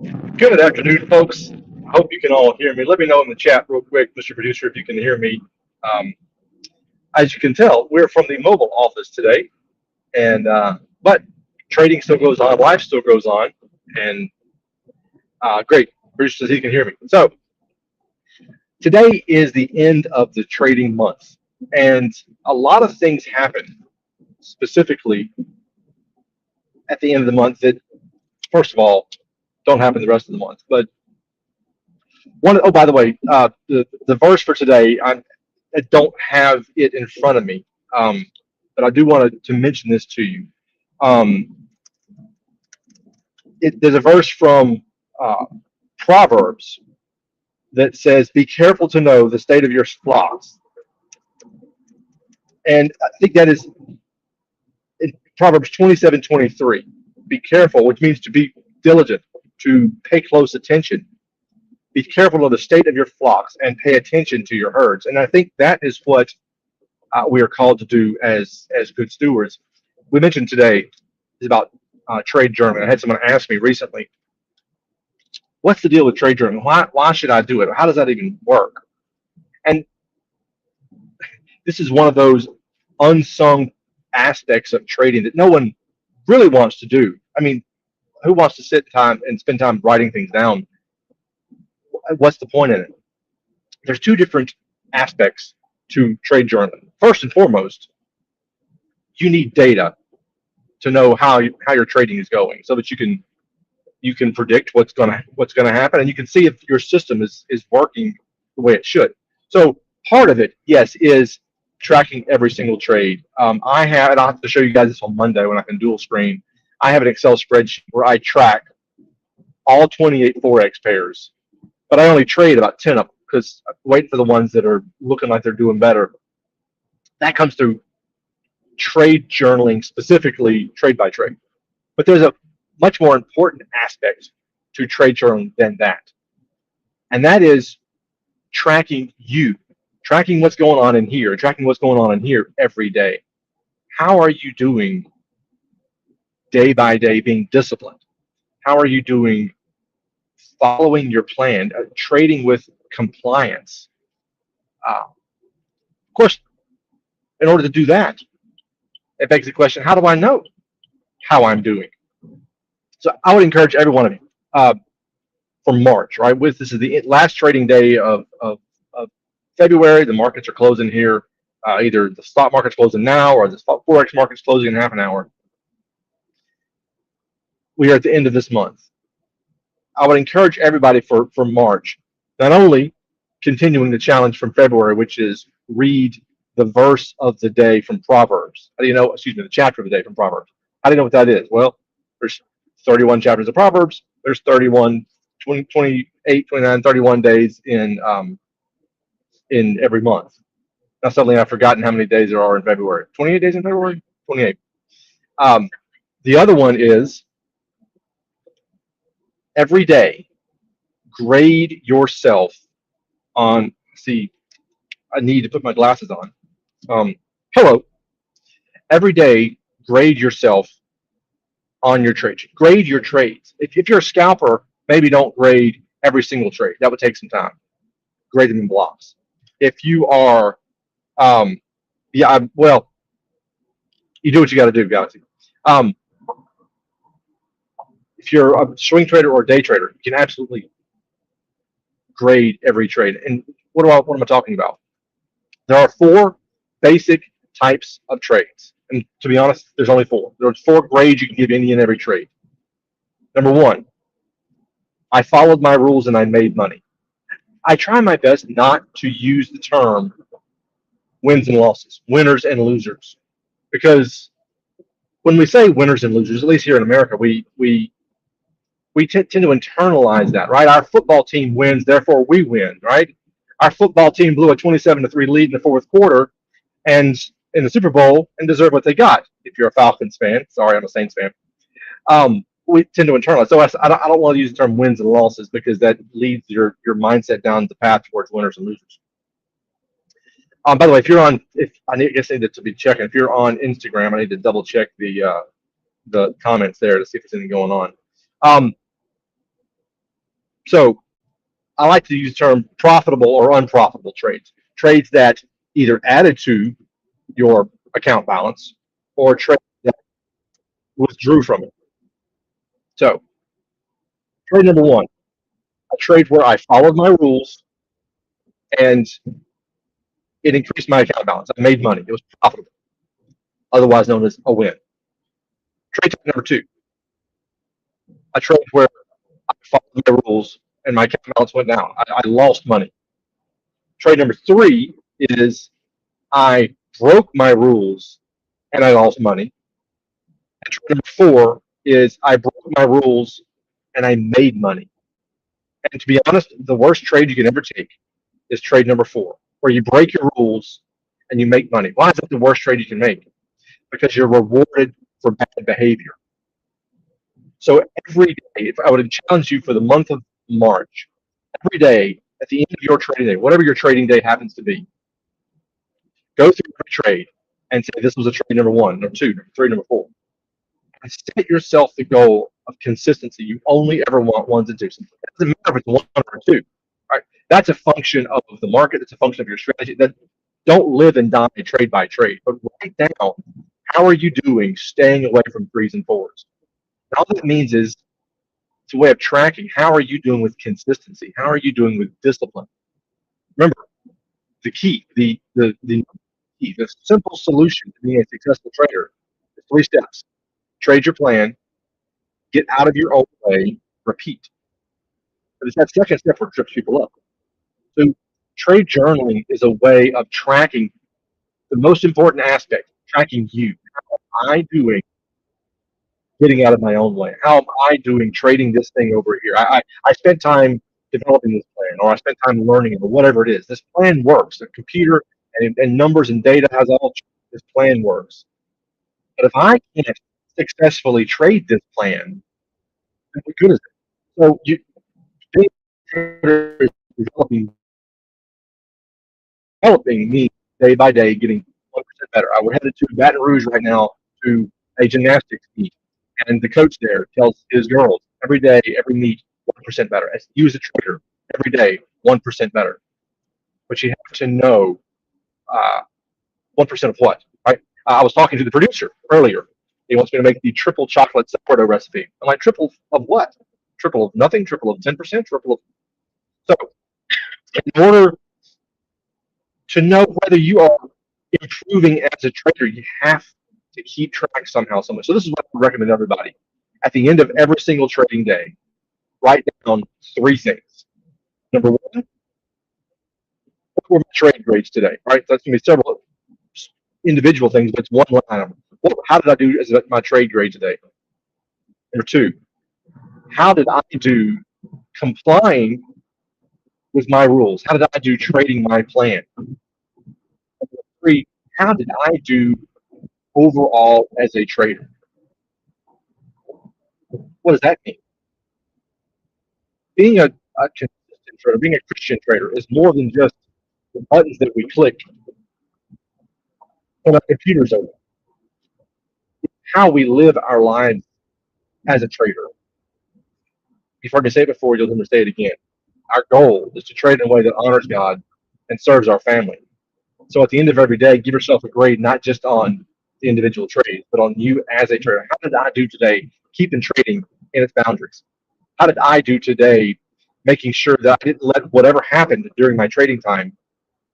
Good afternoon, folks. I hope you can all hear me. Let me know in the chat real quick, Mr. Producer, if you can hear me. Um, as you can tell, we're from the mobile office today, and but trading still goes on, life still goes on, and great. Producer says he can hear me. So today is the end of the trading month, and a lot of things happen specifically at the end of the month that, first of all, don't happen the rest of the month. But one, oh, by the way, the verse for today, I don't have it in front of me, but I do want to mention this to you. Um, there's a verse from uh, Proverbs that says, "Be careful to know the state of your flocks," and I think that is in Proverbs 27:23. Be careful, which means to be diligent, to pay close attention. Be careful of the state of your flocks and pay attention to your herds. And I think that is what we are called to do as good stewards. We mentioned today is about trade journaling. I had someone ask me recently, "What's the deal with trade journaling? Why should I do it? How does that even work?" And this is one of those unsung aspects of trading that no one really wants to do. I mean, who wants to sit time and spend time writing things down? What's the point in it? There's two different aspects to trade journaling. First and foremost, you need data to know how your trading is going, so that you can predict what's gonna happen, and you can see if your system is working the way it should. So part of it, yes, is tracking every single trade. And I'll have to show you guys this on Monday when I can dual screen. I have an Excel spreadsheet where I track all 28 forex pairs, but I only trade about 10 of them because I wait for the ones that are looking like they're doing better. That comes through trade journaling, specifically trade by trade. But there's a much more important aspect to trade journaling than that, and that is tracking tracking what's going on in here, tracking what's going on in here every day. How are you doing day by day being disciplined? How are you doing following your plan, trading with compliance? Of course, in order to do that, it begs the question, how do I know how I'm doing? So I would encourage every one of you for March, right? This is the last trading day of February. The markets are closing here. Either the stock market's closing now or the forex market's closing in half an hour. We are at the end of this month. I would encourage everybody for March, not only continuing the challenge from February, which is read the verse of the day from Proverbs. How do you know? Excuse me, the chapter of the day from Proverbs. How do you know what that is? Well, there's 31 chapters of Proverbs. There's 31, 20, 28, 29, 31 days in every month. Now suddenly I've forgotten how many days there are in February. 28 days in February? 28. Um, the other one is every day grade yourself on. See, I need to put my glasses on. Hello. Every day grade yourself on your trades. Grade your trades. If you're a scalper, maybe don't grade every single trade. That would take some time. Grade them in blocks. If you are, well, you do what you got to do, Galaxy. If you're a swing trader or a day trader, you can absolutely grade every trade. And what am I talking about? There are four basic types of trades. And to be honest, there's only four. There's four grades you can give any and every trade. Number one, I followed my rules and I made money. I try my best not to use the term wins and losses, winners and losers, because when we say winners and losers, at least here in America, we tend to internalize that, right? Our football team wins, therefore we win, right? Our football team blew a 27-3 lead in the fourth quarter, and in the Super Bowl, and deserve what they got. If you're a Falcons fan, sorry, I'm a Saints fan. We tend to internalize. So I don't want to use the term wins and losses because that leads your mindset down the path towards winners and losers. By the way, I guess I need to be checking. If you're on Instagram, I need to double check the comments there to see if there's anything going on. So I like to use the term profitable or unprofitable trades. Trades that either added to your account balance or trades that withdrew from it. So trade number one, a trade where I followed my rules and it increased my account balance. I made money. It was profitable, otherwise known as a win. Trade type number two, a trade where I followed my rules and my account balance went down. I lost money. Trade number three is I broke my rules and I lost money. And trade number four is I broke my rules and I made money. And to be honest, the worst trade you can ever take is trade number four, where you break your rules and you make money. Why is that the worst trade you can make? Because you're rewarded for bad behavior. So every day, if I would challenge you for the month of March, every day at the end of your trading day, whatever your trading day happens to be, go through every trade and say this was a trade number one, number two, number three, number four. And set yourself the goal of consistency. You only ever want ones and twos. It doesn't matter if it's one or two. Right? That's a function of the market. That's a function of your strategy. That don't live and die trade by trade, but write down how are you doing staying away from threes and fours. And all that means is it's a way of tracking. How are you doing with consistency? How are you doing with discipline? Remember, the key, the simple solution to being a successful trader is 3 steps. Trade your plan, get out of your own way, repeat. But it's that second step where it trips people up. So trade journaling is a way of tracking the most important aspect, tracking you. How am I doing getting out of my own way? How am I doing trading this thing over here? I spent time developing this plan, or I spent time learning it, or whatever it is. This plan works. The computer and numbers and data has all. This plan works. But if I can't successfully trade this plan, then what good is it? So being a trader is developing me day by day, getting 1% better. I was headed to Baton Rouge right now to a gymnastics meet, and the coach there tells his girls every day, every meet, 1% better. As you as a trader, every day, 1% better. But you have to know 1% of what, right? I was talking to the producer earlier. He wants me to make the triple chocolate sourdough recipe. I'm like, triple of what? Triple of nothing, triple of 10%, triple of. So, in order to know whether you are improving as a trader, you have to keep track somehow, somewhere. So, this is what I recommend everybody. At the end of every single trading day, write down 3 things. Number one, what were my trade grades today? Right? That's going to be several individual things, but it's one line item. How did I do as my trade grade today? Number 2, how did I do complying with my rules? How did I do trading my plan? Number 3, how did I do overall as a trader? What does that mean? Being a consistent trader, being a Christian trader, is more than just the buttons that we click on our computers over. It's how we live our lives as a trader. You've heard me say it before, you'll hear me say it again. Our goal is to trade in a way that honors God and serves our family. So at the end of every day, give yourself a grade not just on the individual trades, but on you as a trader. How did I do today keeping trading in its boundaries? How did I do today making sure that I didn't let whatever happened during my trading time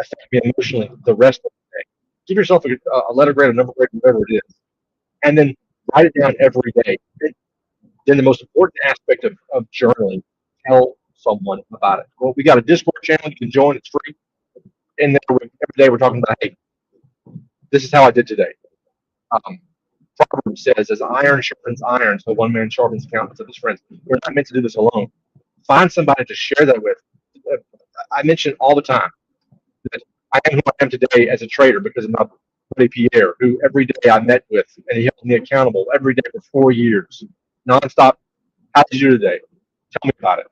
affect me emotionally the rest of the day? Give yourself a letter grade, a number grade, whatever it is, and then write it down every day. Then the most important aspect of journaling, tell someone about it. Well, we got a Discord channel you can join. It's free. And there, every day we're talking about, hey, this is how I did today. Proverbs says, as iron sharpens iron, so one man sharpens the countenance of his friends. We're not meant to do this alone. Find somebody to share that with. I mention all the time that I am who I am today as a trader because of my buddy Pierre, who every day I met with, and he held me accountable every day for 4 years, nonstop. How did you do today? Tell me about it.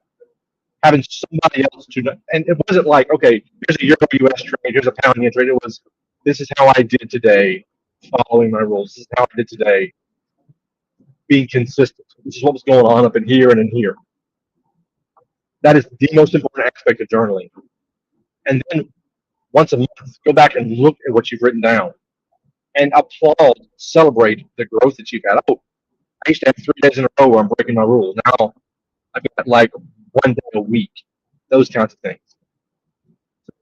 Having somebody else to know, and it wasn't like, okay, here's a Euro US trade, here's a pound yen trade. It was, this is how I did today, following my rules. This is how I did today, being consistent. This is what was going on up in here and in here. That is the most important aspect of journaling. And then once a month, go back and look at what you've written down and applaud, celebrate the growth that you've had. Oh, I used to have 3 days in a row where I'm breaking my rules. Now I've got like 1 day a week, those kinds of things.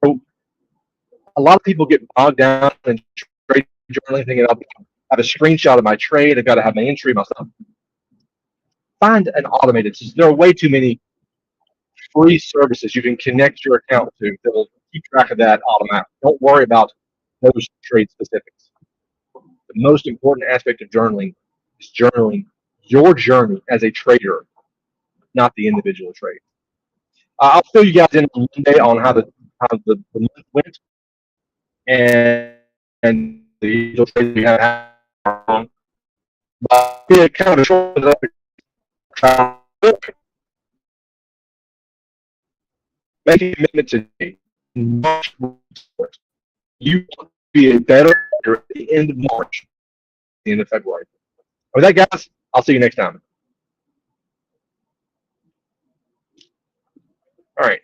So a lot of people get bogged down in trade journaling, thinking I'll have a screenshot of my trade. I've got to have my entry myself. Find an automated system. There are way too many free services you can connect your account to that will keep track of that automatically. Don't worry about those trade specifics. The most important aspect of journaling is journaling your journey as a trader, not the individual trade. I'll fill you guys in on Monday on how the month went and the individual trades we have on. But yeah, kind of a short up. Make a commitment today. You want to be a better trader at the end of March, the end of February. With that, guys, I'll see you next time. All right.